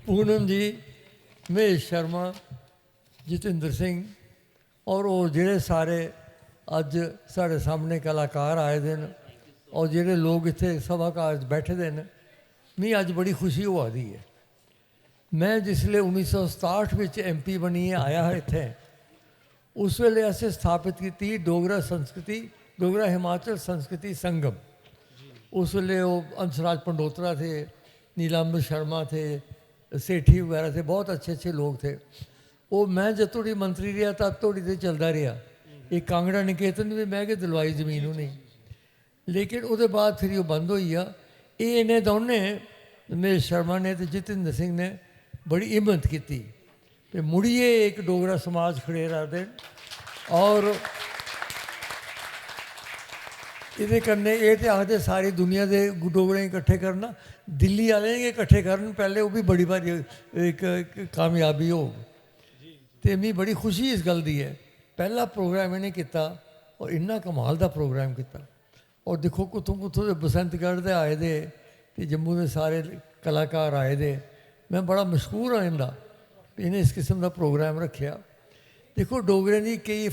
पूनम जी, महेश शर्मा, जतिंदर सिंह और वो जेड़े सारे अज साढ़े सामने कलाकार आए दे न और जेड़े लोग इत्थे सभाकार बैठे दे न, मी अज बड़ी खुशी होआ दी है। मैं जिसले 1967 में MP बनी आया है इत्थे, उस वेले असें स्थापित की डोगरा संस्कृति, डोगरा हिमाचल संस्कृति संगम। उस वेले वो अंशराज पंडोत्रा थे, नीलांबर शर्मा थे, सेठी वगैरह थे, बहुत अच्छे अच्छे लोग थे। वो मैं जब थोड़ी मंत्री रहा तब थोड़ी तो चलता रहा। एक कांगड़ा निकेतन भी मैं कि दिलवाई जमीन नहीं, लेकिन उसके बाद फिर वो बंद हो गया। ये इन्हें दोनों महेश शर्मा ने तो जतिंदर सिंह ने बड़ी हिम्मत की तो मुड़िए एक डोगरा समाज खड़े रहते और ये करने ये तो आखते सारी दुनिया के डोगरे इकट्ठे करना, दिल्ली वाले इकट्ठे करन पहले वो भी बड़ी बारी एक कामयाबी हो। तो मी बड़ी खुशी इस गल की है, पहला प्रोग्राम इन्हें किया और इन्ना कमाल का प्रोग्राम किया। और देखो कुतों कुतों के बसंतगढ़ के आए दे तो जम्मू के सारे कलाकार आए दे, मैं बड़ा मशहूर हाँ इनका इन्हें इस किस्म का प्रोग्राम रखा। देखो डोगरे की कई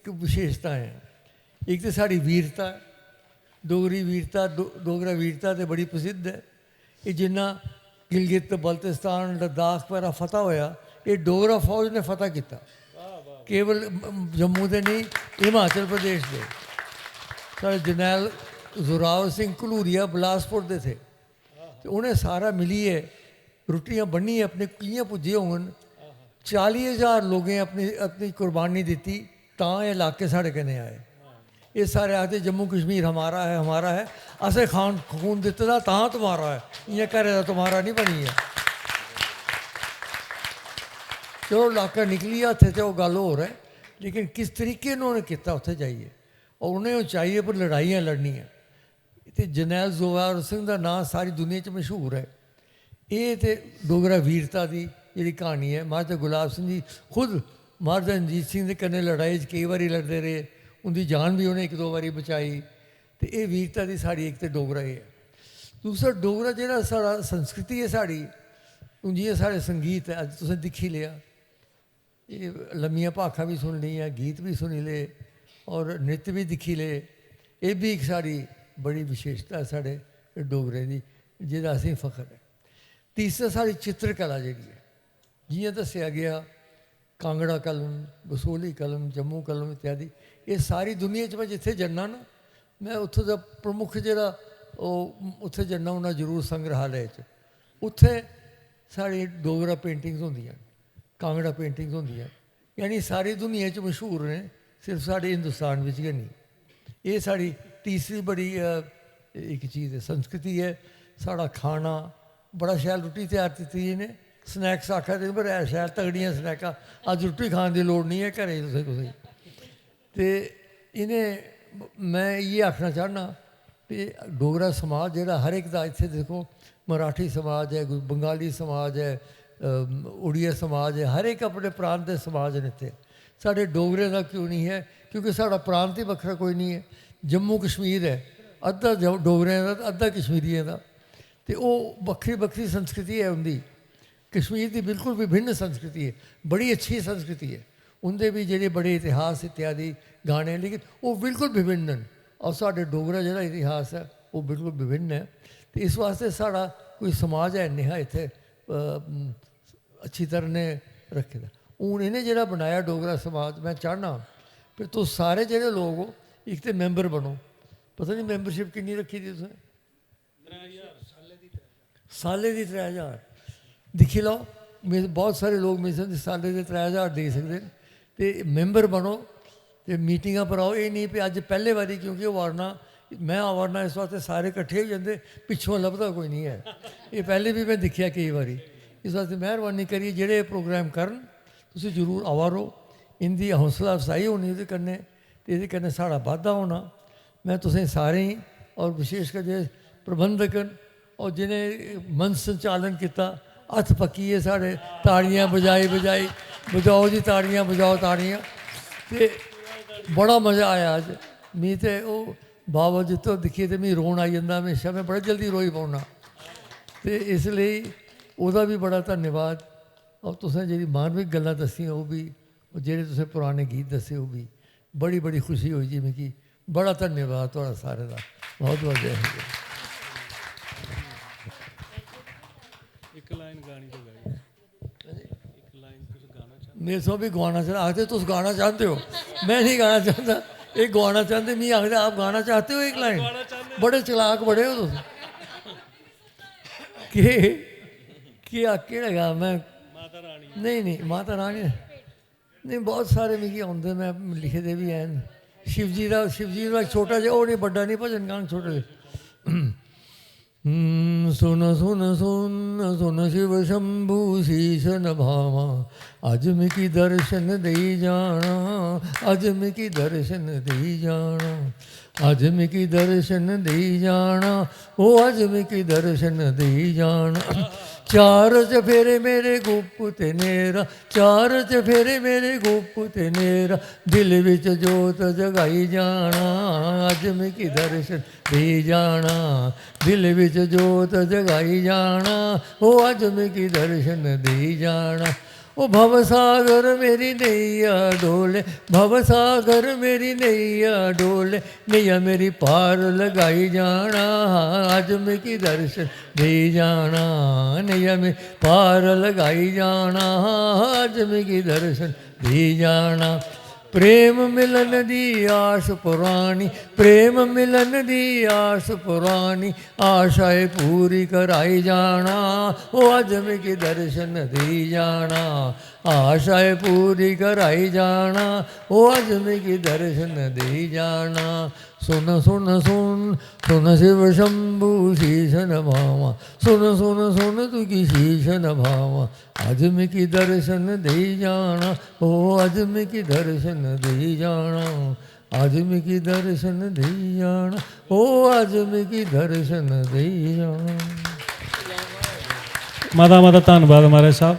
विशेषताएँ हैं। एक तो साड़ी वीरता, डोगरी वीरता, डोगरा वीरता तो बड़ी प्रसिद्ध है। ये जिन्ना गिलगित बल्तिस्तान लद्दाख पर फतह होया, ये डोगरा फौज ने फतह किया, केवल जम्मू के नहीं हिमाचल प्रदेश के। साढ़े जरनैल जोरावर सिंह घलूरिया बिलासपुर के थे, तो उन्हें सारा मिलिए रुट्टियाँ बनिए अपने कियाँ पुजे होन 40,000 लोगें अपनी अपनी कुर्बानी दी तां ये इलाके साढ़े कन्ने आए। ये सारे आखते जम्मू कश्मीर हमारा है, हमारा है, असें खान खून दिते दा तां तुम्हारा है, इं घरे दा तुम्हारा नहीं बनी है। चलो इलाका निकली हत्थे तो गल होर है, लेकिन किस तरीके उन्होंने किया उत्थे जाइए और उन्हें चाहिए पर लड़ाइयाँ लड़नी है। तो जरनैल जोरावर सिंह का नाम सारी दुनिया च मशहूर है। ये तो डोगरा वीरता की जी कहानी है। महाराजा गुलाब सिंह जी खुद महाराजा रणजीत सिंह के कन्ने लड़ाई कई बार लड़ते रहे, उनकी जान भी उन्हें 1-2 बारी बचाई। तो ये वीरता की साड़ी एक तो डोगरा ही है। दूसरा डोगरा जो साड़ा संस्कृति है साड़ी, जियां साढ़े संगीत है अज तुसें दिक्खी लिया, ये लम्मियां भाखां भी सुन लियां, गीत भी सुनी ले और नृत्य भी दिक्खी ले। ये भी एक साड़ी बड़ी विशेषता है साढ़े डोगरे की, जिहदा असें फखर है। तीसरा साड़ी चित्रकला जी है, जियां दसिया गया कांगड़ा कलम, बसोली कलम, जम्मू कलम इत्यादि। ये सारी दुनिया च मैं जिथे जन्ना ना, मैं उत्थों का प्रमुख जोड़ा उत्थे जन्ना होना जरूर संग्रहालय च। उत्थे साड़ी डोगरा पेंटिंग्स होंदियां, कांगड़ा पेंटिंग्स होंदियां, यानी सारी दुनिया च मशहूर ने, सिर्फ साढ़े हिंदुस्तान विच गै नहीं। ये साड़ी तीसरी बड़ी एक चीज़ है, संस्कृति है। साड़ा खाना बड़ा शैल, रुट्टी तैयार की इन्हें, स्नैक्स आखा दे पर है शैल तगड़ियां स्नैकां, अज रुट्टी खाने की लोड़ नहीं है घरें तुसें कुसै। तो इन्हें मैं ये आखना चाहना कि डोगरा समाज जोड़ा हर एक का इत्थे देखो, मराठी समाज है, बंगाली समाज है, उड़िया समाज है, हर एक अपने प्रांत के समाज ने इत्थे। साढ़े डोगरे का क्यों नहीं है? क्योंकि साड़ा प्रांत ही वखरा कोई नहीं है। जम्मू कश्मीर है, अद्धा डोगरियां का अद्धा कश्मीरियों का, तो वो बखरी बखरी संस्कृति है उनकी। कश्मीर की बिल्कुल विभिन्न संस्कृति है, बड़ी अच्छी संस्कृति है। उनके भी जोड़े बड़े इतिहास इत्यादि गाने, लेकिन वो बिल्कुल विभिन्न हैं। और साढ़े डोगरा जो इतिहास है वो बिल्कुल विभिन्न है। तो इस वास्ते साड़ा कोई समाज है नेहा इत्थे अच्छी तरह ने रखे दा। हूँ इन्हें जो बनाया डोगरा समाज, मैं चाहना फिर तुम सारे जोड़े लोग हो एक तो मैंबर बनो। पता नहीं मैंबरशिप कितनी रखी थी तुसें? साले की 3000 दिखी लो। बहुत सारे लोग मेरे साथ साले के 3000 दे सकते हैं। तो मैंबर बनो तो मीटिंग पर आओ। ये नहीं भी अज पहले बारी क्योंकि वारना मैं आवारना इस वास्ते सारे इकट्ठे हो जाते, पिछों लभदा कोई नहीं है। ये पहले भी मैं देखा कई बारी। इस वास्ते मेहरबानी करिए जेड़े प्रोग्राम करन तुसीं जरूर आवारो। इनकी हौसला अफजाई होनी ये कन्नै, तो ये कन्नै साड़ा वाधा होना। मैं तुसें सारें ही और विशेषकर जो प्रबंधक और जिन्हें मंच संचालन किया, हथ पक्की है साढ़े, ताड़ियां बजाई बजाई बजाओ जी ताड़ियां बजाओ ताड़ियां। तो बड़ा मज़ा आया अज मी। तो वो बाबा जितो दिखिए तो मैं रोन आई जाता हमेशा, मैं बड़ा जल्दी रोई पौना। तो इसलिए ਉਹਦਾ ਵੀ ਬੜਾ ਧੰਨਵਾਦ। ਔਰ ਤੁਸੀਂ ਜਿਹੜੀ ਮਾਨਵਿਕ ਗੱਲਾਂ ਦੱਸੀਆਂ ਉਹ ਵੀ, ਉਹ ਜਿਹੜੇ ਤੁਸੀਂ ਪੁਰਾਣੇ ਗੀਤ ਦੱਸੇ ਉਹ ਵੀ ਬੜੀ ਬੜੀ ਖੁਸ਼ੀ ਹੋਈ। ਜਿਵੇਂ ਕਿ ਬੜਾ ਧੰਨਵਾਦ ਤੁਹਾਡਾ ਸਾਰੇ ਦਾ, ਬਹੁਤ ਬਹੁਤ ਜੈ ਹਿੰਦ। ਇੱਕ ਲਾਈਨ ਗਾਣੀ ਤੋਂ ਗਾਈ, ਇੱਕ ਲਾਈਨ ਤੁਸੀਂ ਗਾਣਾ ਚਾਹੁੰਦੇ? मेरे सो भी गाना चाह आखते तुम गाना चाहते हो, मैं नहीं गाना चाहता, एक गाना चाहते नहीं आखते आप गाना चाहते हो। एक लाइन बड़े चलाक बड़े हो तुम कि केड़ा गा मैं ਮਾਤਾ ਰਾਣੀ। नहीं माता रानी नहीं, बहुत सारे मिगी आते मैं लिखे दे भी हैं। शिव जी का छोटा जिहा, वो नहीं बड़ा नहीं भजन गान, छोटे जे सुन सुन सुन सुन शिव शंभु शीश नभावा, अज मिकी दर्शन दई जाना, अज मिकी दर्शन दई जाना, अज मिकी दर्शन दई जाना, ओ अज मिकी दर्शन दई जाना। चार चफेरे मेरे गुप ते नेरा, चार चफेरे मेरे गुप ते नेरा, दिल विच जोत जगाई जाना, अज मिकी दर्शन दई जाना, दिल विच जोत जगाई जाना, ओ अज मिकी दर्शन दई जाना। ओ भवसागर मेरी नैया डोले, भवसागर मेरी नैया डोले, नैया मेरी पार लगाई जाना, अज मिकी दर्शन दे जाना, नैया में पार लगाई जाना, अज मिकी दर्शन दे जाना। प्रेम मिलन दी आस पुरानी, प्रेम मिलन दी आस पुरानी, आशाएं पूरी कराई जाना, ओ अज मिकी दर्शन दी जाना, आशाएं पूरी कराई जाना, ओ अज मिकी दर्शन दी जाना। सुन सुन सुन सुन शिव शंभु शीश नभावा, सुन सुन सुन तुकी शीश नभावा, अज मिकी दर्शन दे जाना, ओ अज मिकी दर्शन दे जाना, अज मिकी दर्शन दे जाना, ओ अज मिकी दर्शन दे जाना। ਮਾਤਾ ਧੰਨਵਾਦ ਮਹਾਰਾਜ ਸਾਹਿਬ।